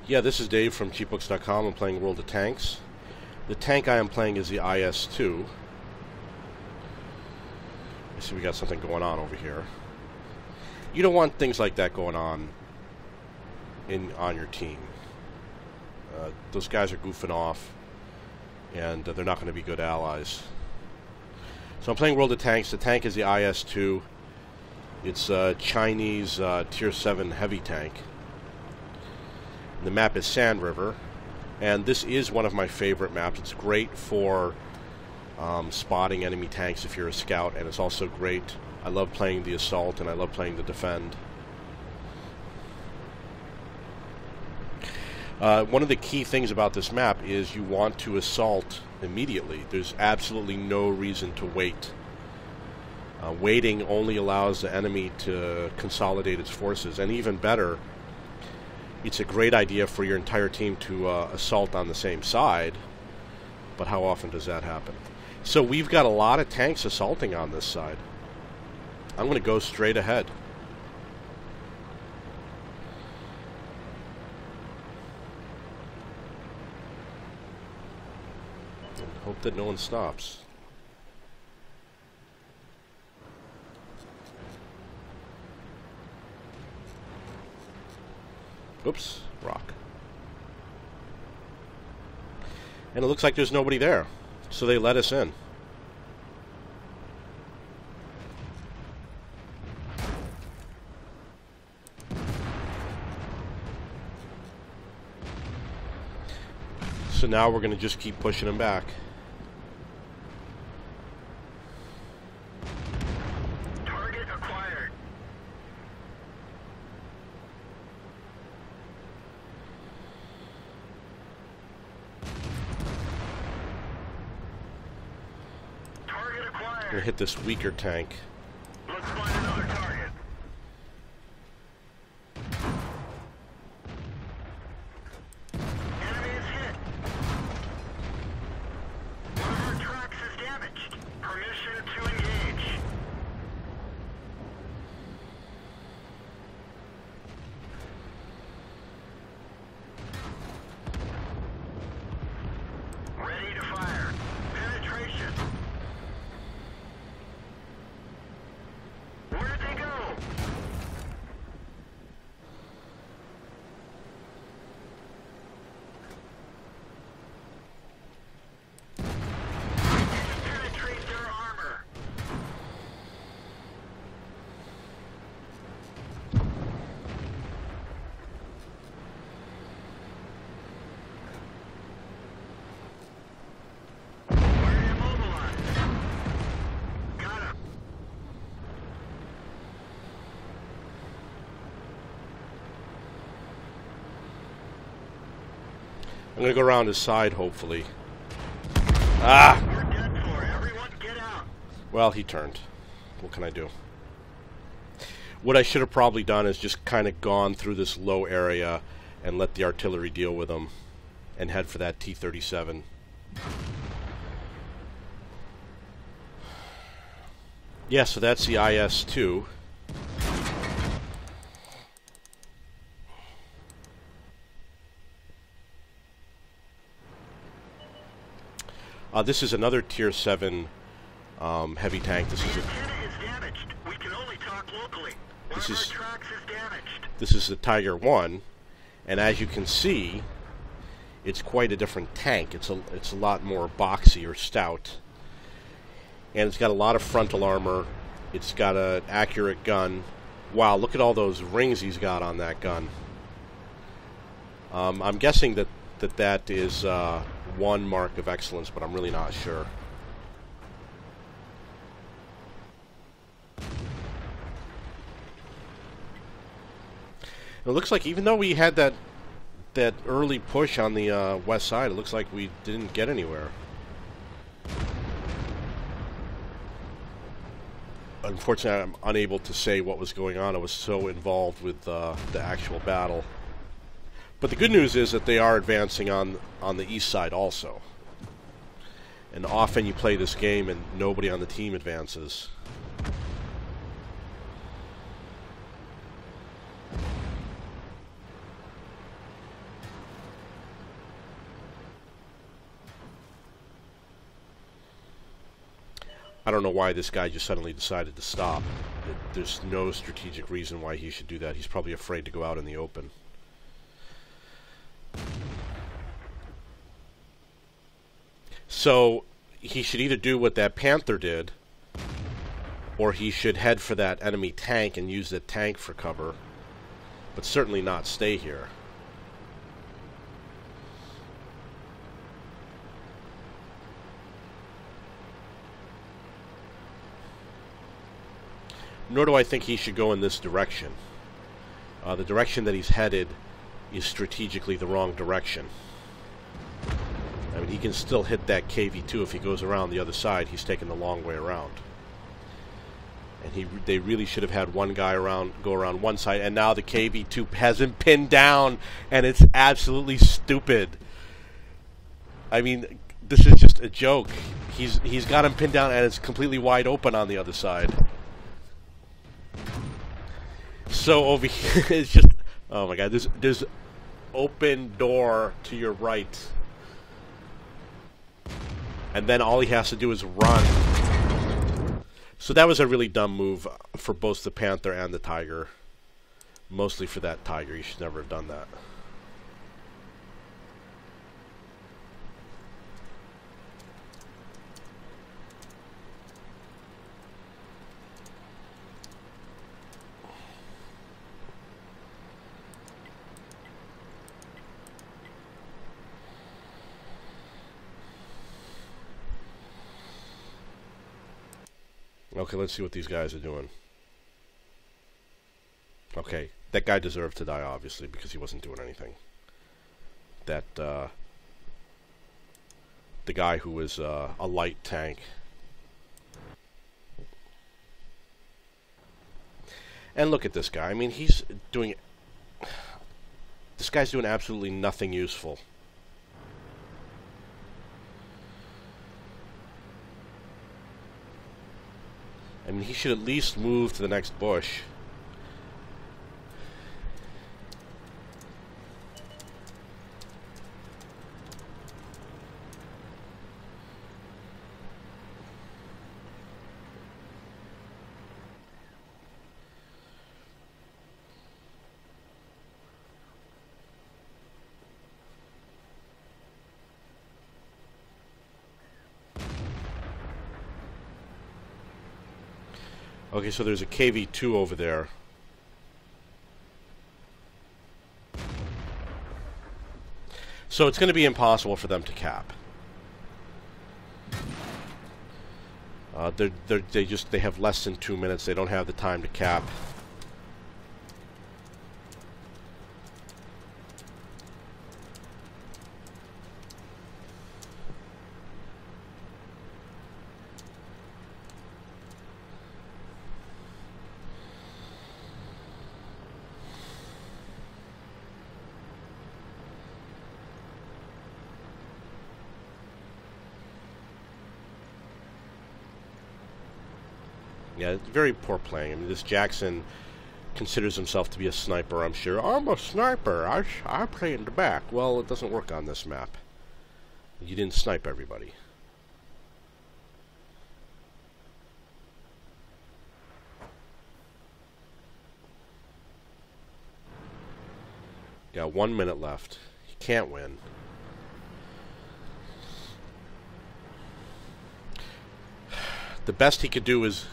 Yeah, this is Dave from cheapbooks.com. I'm playing World of Tanks. The tank I am playing is the IS2. I see we got something going on over here. You don't want things like that going on on your team. Those guys are goofing off, and they're not going to be good allies. So I'm playing World of Tanks. The tank is the IS2. It's a Chinese Tier 7 heavy tank. The map is Sand River, and this is one of my favorite maps. It's great for spotting enemy tanks if you're a scout, and it's also great. I love playing the assault, and I love playing the defend. One of the key things about this map is you want to assault immediately. There's absolutely no reason to wait. Waiting only allows the enemy to consolidate its forces, and even better, it's a great idea for your entire team to assault on the same side, but how often does that happen? So we've got a lot of tanks assaulting on this side. I'm going to go straight ahead. And hope that no one stops. Oops, rock. And it looks like there's nobody there, so they let us in. So now we're going to just keep pushing them back. Target acquired. I'm going to hit this weaker tank. Let's find another target. Enemy is hit. One of our tracks is damaged. Permission to engage. Ready to fire. Penetration. Where'd they go? Penetrate their armor. We're immobilized. Got him. I'm going to go around his side, hopefully. Ah! We're dead for. Everyone get out. Well, he turned. What can I do? What I should have probably done is just kind of gone through this low area and let the artillery deal with them and head for that T-37. Yeah, so that's the IS-2. This is another Tier 7 heavy tank. This is Antenna is damaged. We can only talk locally. One This of our is- tracks is damaged. this is the Tiger 1, and as you can see, it's quite a different tank. It's a lot more boxy or stout, and it's got a lot of frontal armor. It's got an accurate gun. Wow, look at all those rings he's got on that gun. I'm guessing that is one mark of excellence, but I'm really not sure. It looks like even though we had that early push on the west side, it looks like we didn't get anywhere. Unfortunately, I'm unable to say what was going on. I was so involved with the actual battle. But the good news is that they are advancing on the east side also. And often you play this game and nobody on the team advances. I don't know why this guy just suddenly decided to stop. There's no strategic reason why he should do that. He's probably afraid to go out in the open. So he should either do what that Panther did, or he should head for that enemy tank and use that tank for cover, but certainly not stay here. Nor do I think he should go in this direction. The direction that he's headed is strategically the wrong direction. I mean, he can still hit that KV-2 if he goes around the other side. He's taking the long way around. And they really should have had one guy go around one side, and now the KV-2 has him pinned down, and it's absolutely stupid. I mean, this is just a joke. He's got him pinned down, and it's completely wide open on the other side. So over here, it's just, oh my god, there's open door to your right. And then all he has to do is run. So that was a really dumb move for both the Panther and the Tiger. Mostly for that Tiger. You should never have done that. Okay, let's see what these guys are doing. Okay, that guy deserved to die, obviously, because he wasn't doing anything. That, the guy who was a light tank. And look at this guy. I mean, he's doing... This guy's doing absolutely nothing useful. I mean, he should at least move to the next bush. Okay, so there's a KV-2 over there. So it's going to be impossible for them to cap. They have less than 2 minutes. They don't have the time to cap. Yeah, it's very poor playing. I mean, this Jackson considers himself to be a sniper, I'm sure. I'm a sniper. I play in the back. Well, it doesn't work on this map. You didn't snipe everybody. Got 1 minute left. He can't win. The best he could do is...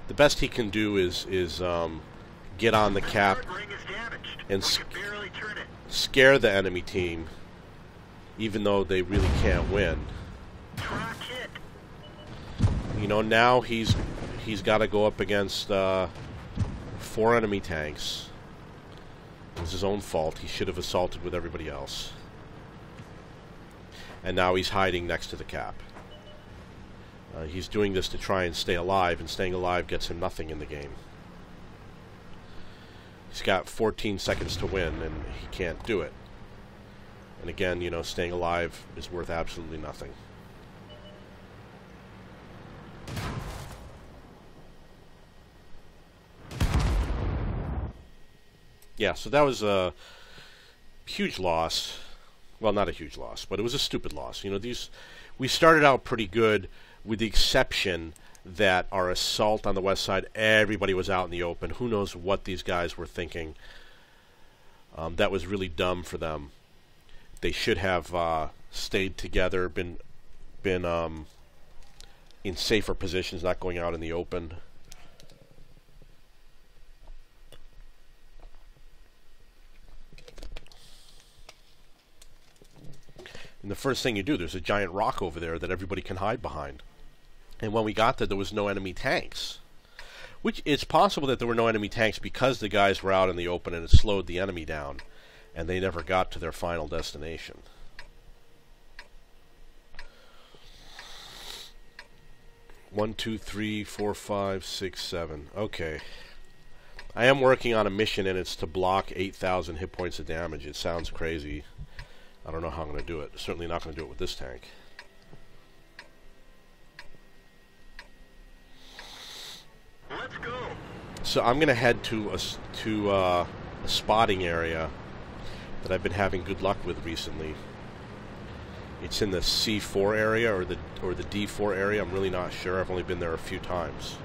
The best he can do is get on the cap and scare the enemy team, even though they really can't win. You know, now he's got to go up against 4 enemy tanks. It was his own fault. He should have assaulted with everybody else. And now he's hiding next to the cap. He's doing this to try and stay alive, and staying alive gets him nothing in the game. He's got 14 seconds to win, and he can't do it. And again, you know, staying alive is worth absolutely nothing. Yeah, so that was a huge loss Well, not a huge loss, but it was a stupid loss. You know, we started out pretty good, with the exception that our assault on the west side, everybody was out in the open. Who knows what these guys were thinking? That was really dumb for them. They should have stayed together, been in safer positions, not going out in the open. And the first thing you do, there's a giant rock over there that everybody can hide behind. And when we got there was no enemy tanks. Which, it's possible that there were no enemy tanks because the guys were out in the open and it slowed the enemy down. And they never got to their final destination. One, two, three, four, five, six, seven. Okay. I am working on a mission and it's to block 8,000 hit points of damage. It sounds crazy. I don't know how I'm going to do it. Certainly not going to do it with this tank. Let's go. So I'm going to head to a spotting area that I've been having good luck with recently. It's in the C4 area or the D4 area. I'm really not sure. I've only been there a few times.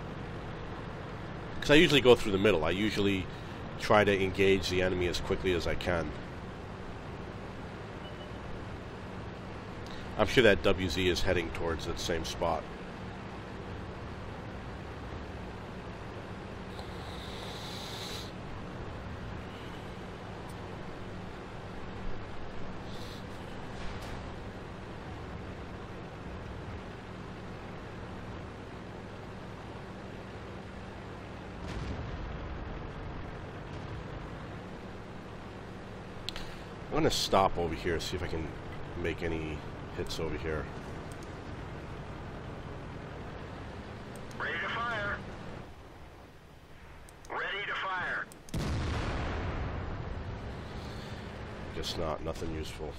Because I usually go through the middle. I usually try to engage the enemy as quickly as I can. I'm sure that WZ is heading towards that same spot. I'm going to stop over here, see if I can make any hits over here. Ready to fire. Ready to fire. Guess not, nothing useful.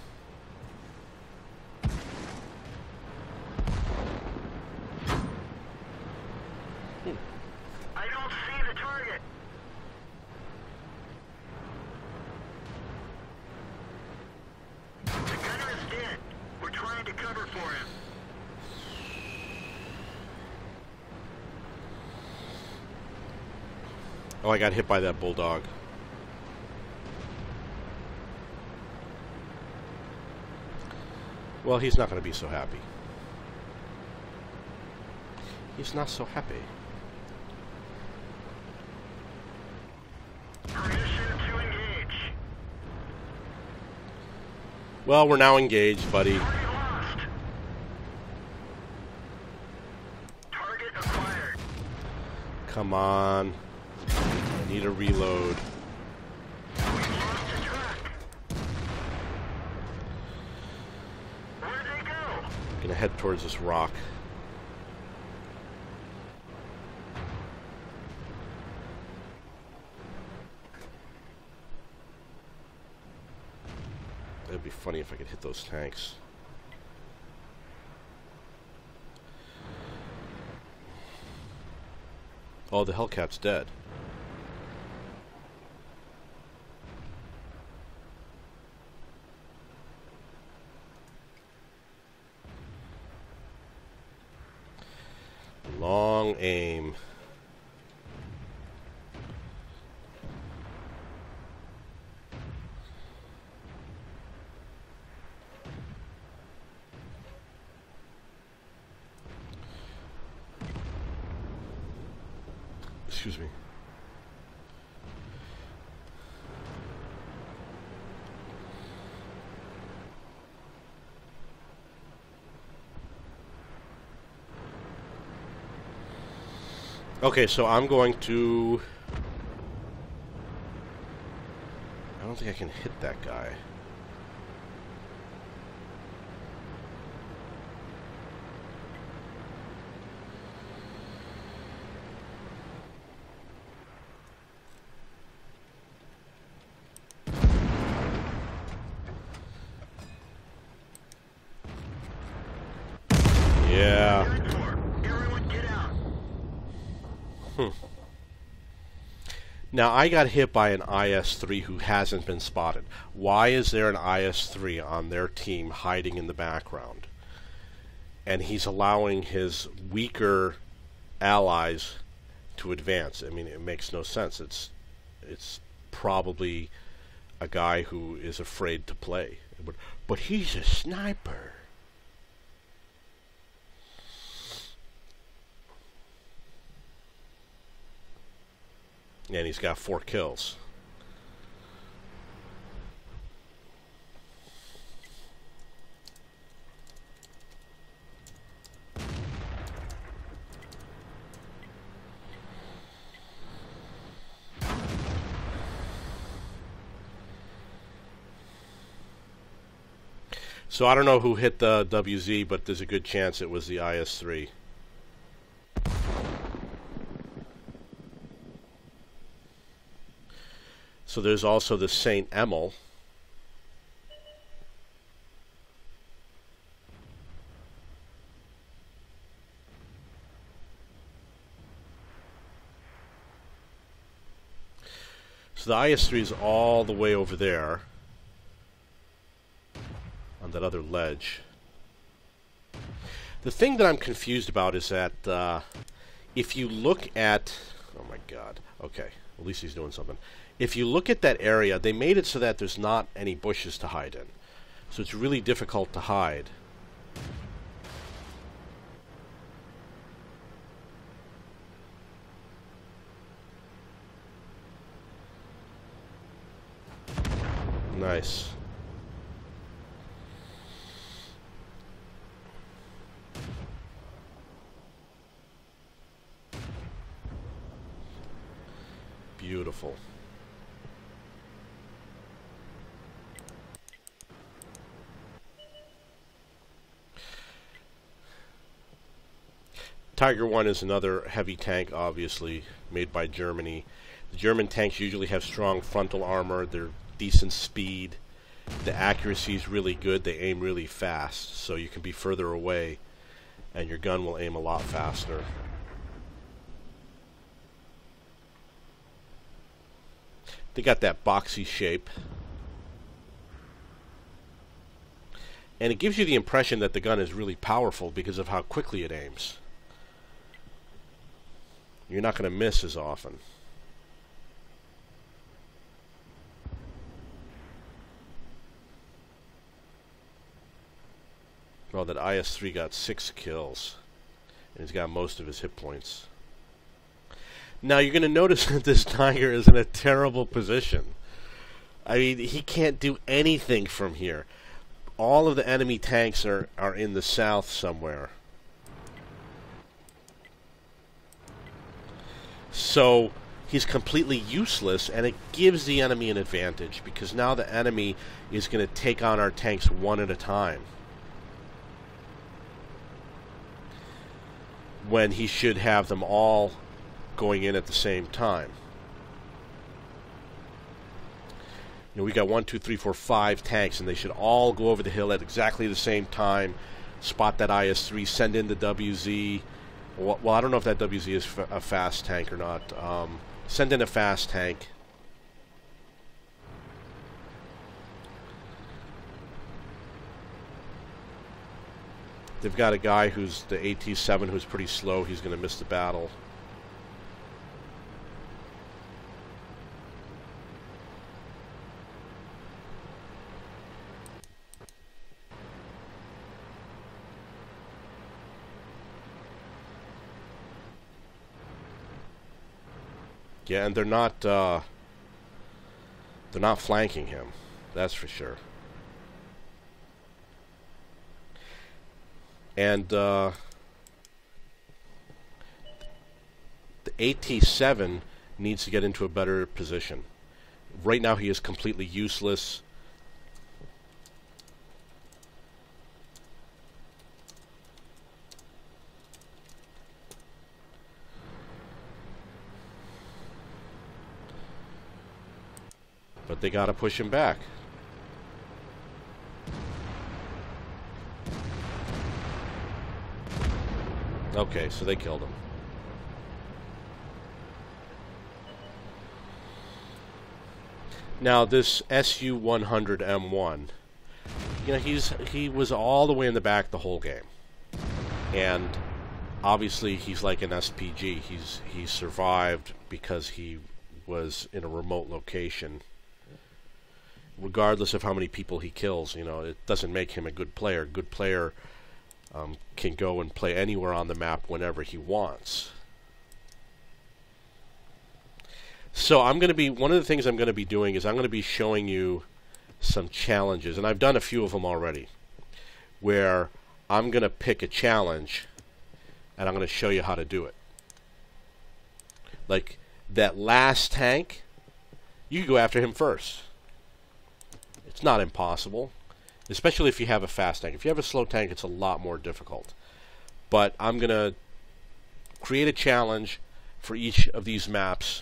I don't see the target. The gunner is dead. We're trying to cover for him. Oh, I got hit by that bulldog. Well, he's not going to be so happy. He's not so happy. Permission to engage. Well, we're now engaged, buddy. Target lost. Target acquired. Come on. I need a reload. We lost the track. Where'd they go? Gonna head towards this rock. It'd be funny if I could hit those tanks. Oh, the Hellcat's dead. Long aim. Excuse me. Okay, so I'm going to... I don't think I can hit that guy. Yeah. Everyone get out. Now, I got hit by an IS-3 who hasn't been spotted. Why is there an IS-3 on their team hiding in the background? And he's allowing his weaker allies to advance. I mean, it makes no sense. It's probably a guy who is afraid to play. But he's a sniper. And he's got 4 kills. So I don't know who hit the WZ, but there's a good chance it was the IS-3. So there's also the St. Emil. So the IS-3 is all the way over there on that other ledge. The thing that I'm confused about is that if you look at... Oh my god. Okay. At least he's doing something. If you look at that area, they made it so that there's not any bushes to hide in. So it's really difficult to hide. Nice. Beautiful. Tiger 1 is another heavy tank, obviously, made by Germany. The German tanks usually have strong frontal armor, they're decent speed, the accuracy is really good, they aim really fast, so you can be further away and your gun will aim a lot faster. They got that boxy shape. And it gives you the impression that the gun is really powerful because of how quickly it aims. You're not going to miss as often. Well, that IS-3 got 6 kills. And he's got most of his hit points. Now, you're going to notice that this Tiger is in a terrible position. I mean, he can't do anything from here. All of the enemy tanks are in the south somewhere. So he's completely useless, and it gives the enemy an advantage, because now the enemy is going to take on our tanks one at a time, when he should have them all going in at the same time. You know, we got 1, 2, 3, 4, 5 tanks, and they should all go over the hill at exactly the same time, spot that IS-3, send in the WZ. Well, I don't know if that WZ is a fast tank or not. Send in a fast tank. They've got a guy who's the AT-7 who's pretty slow. He's going to miss the battle. Yeah, and they're not flanking him. That's for sure. And the AT-7 needs to get into a better position. Right now he is completely useless. But they gotta push him back. Okay, so they killed him. Now this SU-100M1, you know, he was all the way in the back the whole game, and obviously he's like an SPG. He survived because he was in a remote location. Regardless of how many people he kills, you know, it doesn't make him a good player. A good player can go and play anywhere on the map whenever he wants. So I'm going to be, one of the things I'm going to be doing is I'm going to be showing you some challenges, and I've done a few of them already, where I'm going to pick a challenge and I'm going to show you how to do it. Like that last tank, you can go after him first. It's not impossible, especially if you have a fast tank. If you have a slow tank, it's a lot more difficult. But I'm going to create a challenge for each of these maps.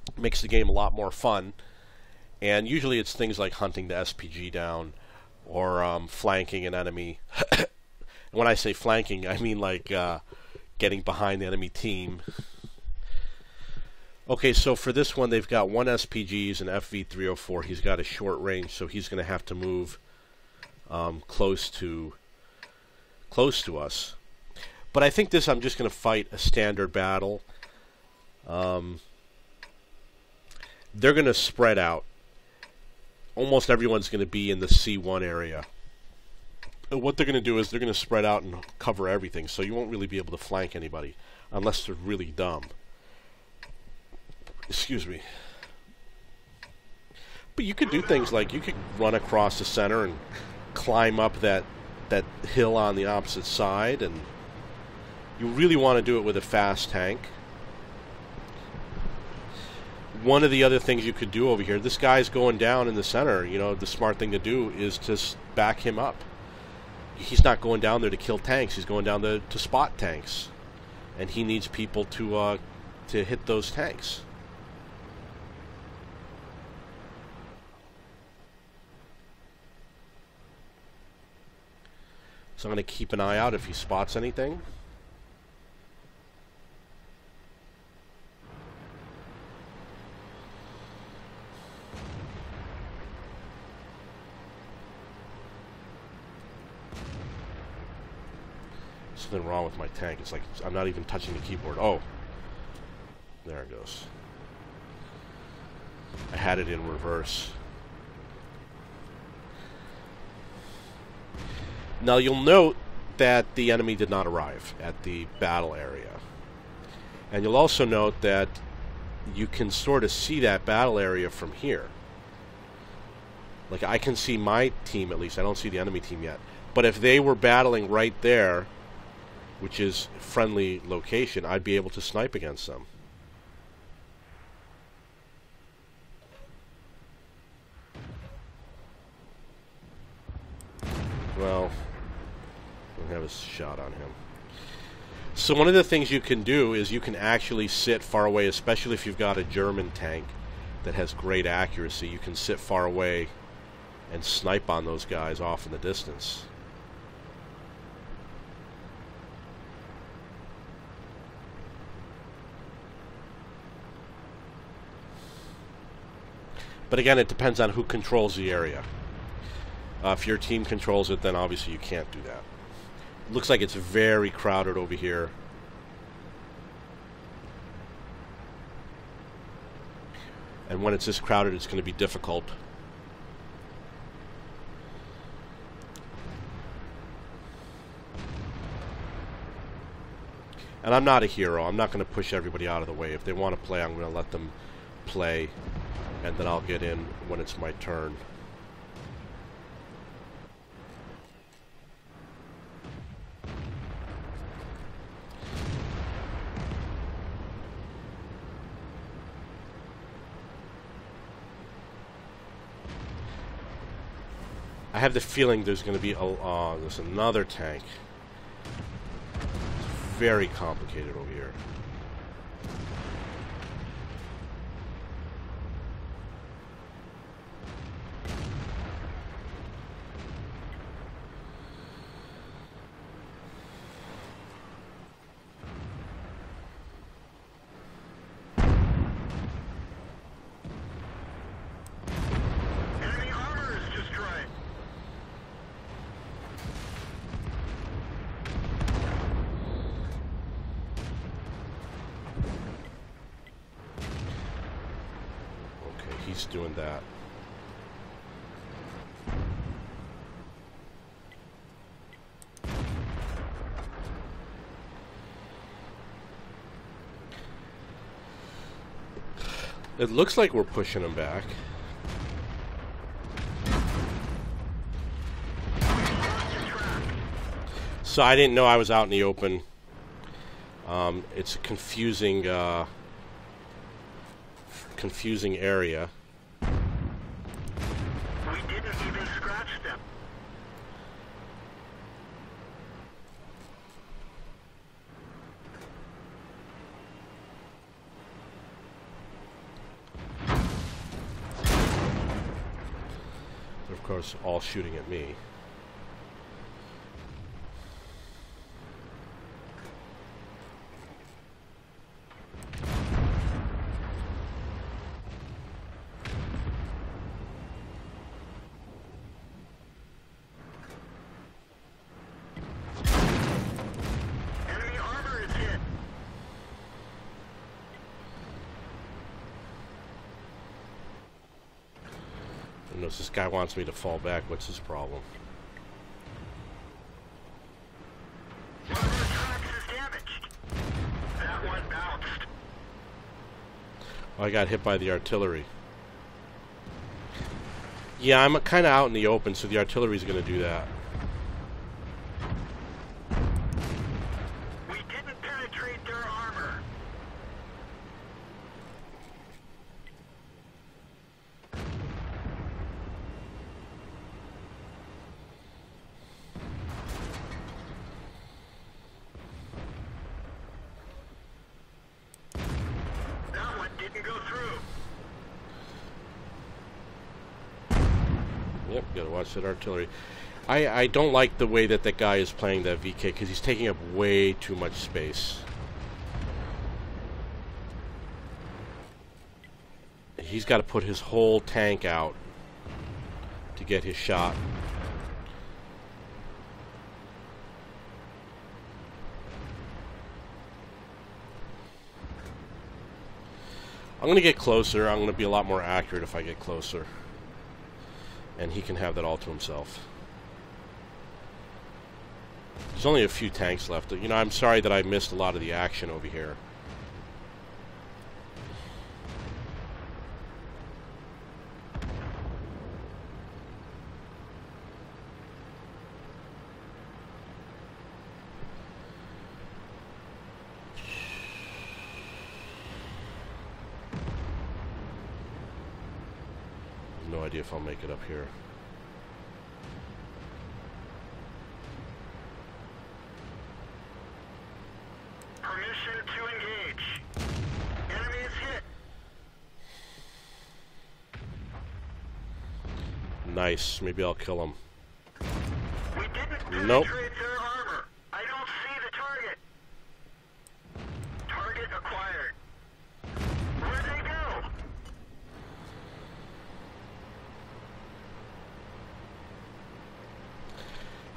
It makes the game a lot more fun. And usually it's things like hunting the SPG down or flanking an enemy. When I say flanking, I mean like getting behind the enemy team. Okay, so for this one, they've got one SPGs and FV304. He's got a short range, so he's going to have to move close to us. But I think I'm just going to fight a standard battle. They're going to spread out. Almost everyone's going to be in the C1 area. And what they're going to do is they're going to spread out and cover everything, so you won't really be able to flank anybody unless they're really dumb. Excuse me. But you could do things like you could run across the center and climb up that hill on the opposite side, and you really want to do it with a fast tank. One of the other things you could do over here, this guy's going down in the center, you know, the smart thing to do is to back him up. He's not going down there to kill tanks, he's going down there to spot tanks. And he needs people to hit those tanks. So I'm going to keep an eye out if he spots anything. Something wrong with my tank. It's like I'm not even touching the keyboard. Oh, there it goes. I had it in reverse. Now you'll note that the enemy did not arrive at the battle area. And you'll also note that you can sort of see that battle area from here. Like I can see my team at least. I don't see the enemy team yet. But if they were battling right there, which is friendly location, I'd be able to snipe against them. Well, don't have a shot on him. So one of the things you can do is you can actually sit far away, especially if you've got a German tank that has great accuracy. You can sit far away and snipe on those guys off in the distance. But again, it depends on who controls the area. If your team controls it, then obviously you can't do that. Looks like it's very crowded over here. And when it's this crowded, it's going to be difficult. And I'm not a hero. I'm not going to push everybody out of the way. If they want to play, I'm going to let them play. And then I'll get in when it's my turn. I have the feeling there's going to be there's another tank. It's very complicated over here. he's doing that. It looks like we're pushing him back. So I didn't know I was out in the open. It's a confusing area. We didn't even scratch them. They're, of course, all shooting at me. Enemy armor is hit. I notice this guy wants me to fall back. What's his problem? One of our tracks is damaged. That one bounced. Oh, I got hit by the artillery. Yeah, I'm kind of out in the open, so the artillery's going to do that. We didn't penetrate their armor. That one didn't go through. Yep, gotta watch that artillery. I don't like the way that guy is playing that VK because he's taking up way too much space. He's got to put his whole tank out to get his shot. I'm going to get closer. I'm going to be a lot more accurate if I get closer. And he can have that all to himself. There's only a few tanks left. You know, I'm sorry that I missed a lot of the action over here. No idea if I'll make it up here. Permission to engage. Enemy is hit. Nice. Maybe I'll kill him. We didn't Nope. penetrate their armor. I don't see the target. Target acquired. Where'd they go?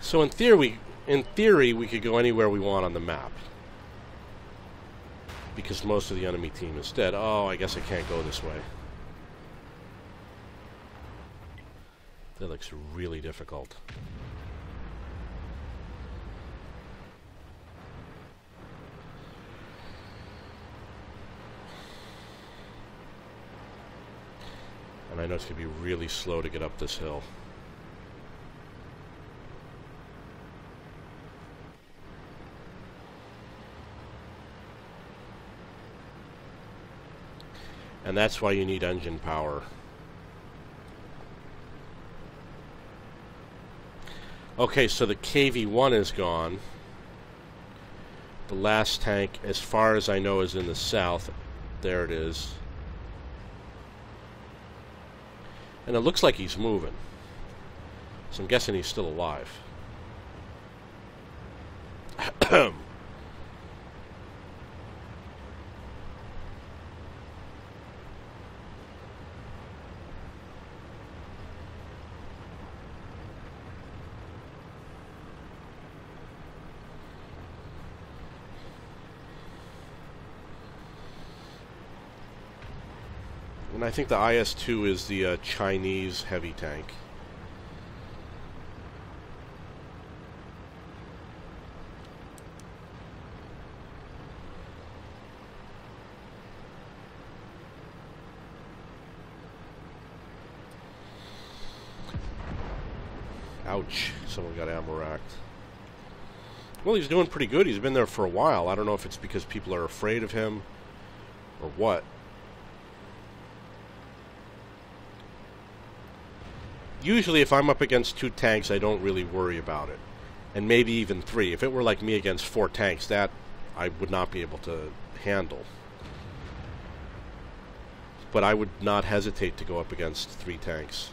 So in theory, we could go anywhere we want on the map. Because most of the enemy team is dead. Oh, I guess I can't go this way. That looks really difficult. And I know it's going to be really slow to get up this hill. And that's why you need engine power. Okay, so the KV-1 is gone. The last tank, as far as I know, is in the south. There it is. And it looks like he's moving. So I'm guessing he's still alive. And I think the IS2 is the Chinese heavy tank. Ouch, someone got ammo racked. Well, he's doing pretty good. He's been there for a while. I don't know if it's because people are afraid of him or what. Usually if I'm up against 2 tanks, I don't really worry about it. And maybe even 3. If it were like me against 4 tanks, that I would not be able to handle. But I would not hesitate to go up against 3 tanks.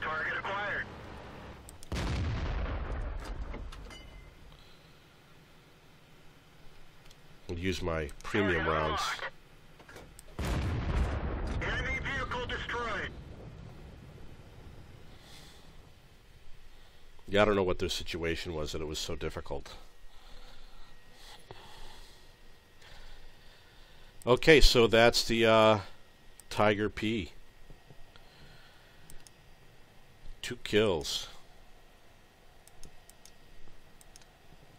Target acquired. I'll use my premium rounds. Enemy vehicle destroyed. Yeah, I don't know what their situation was that it was so difficult. Okay, so that's the Tiger P. 2 kills.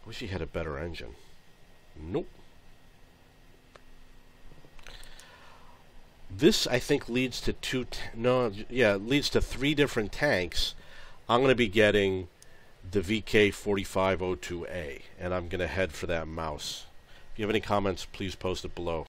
Wish he had a better engine. Nope. This, I think, leads to leads to 3 different tanks. I'm going to be getting the VK4502A, and I'm going to head for that mouse. If you have any comments, please post it below.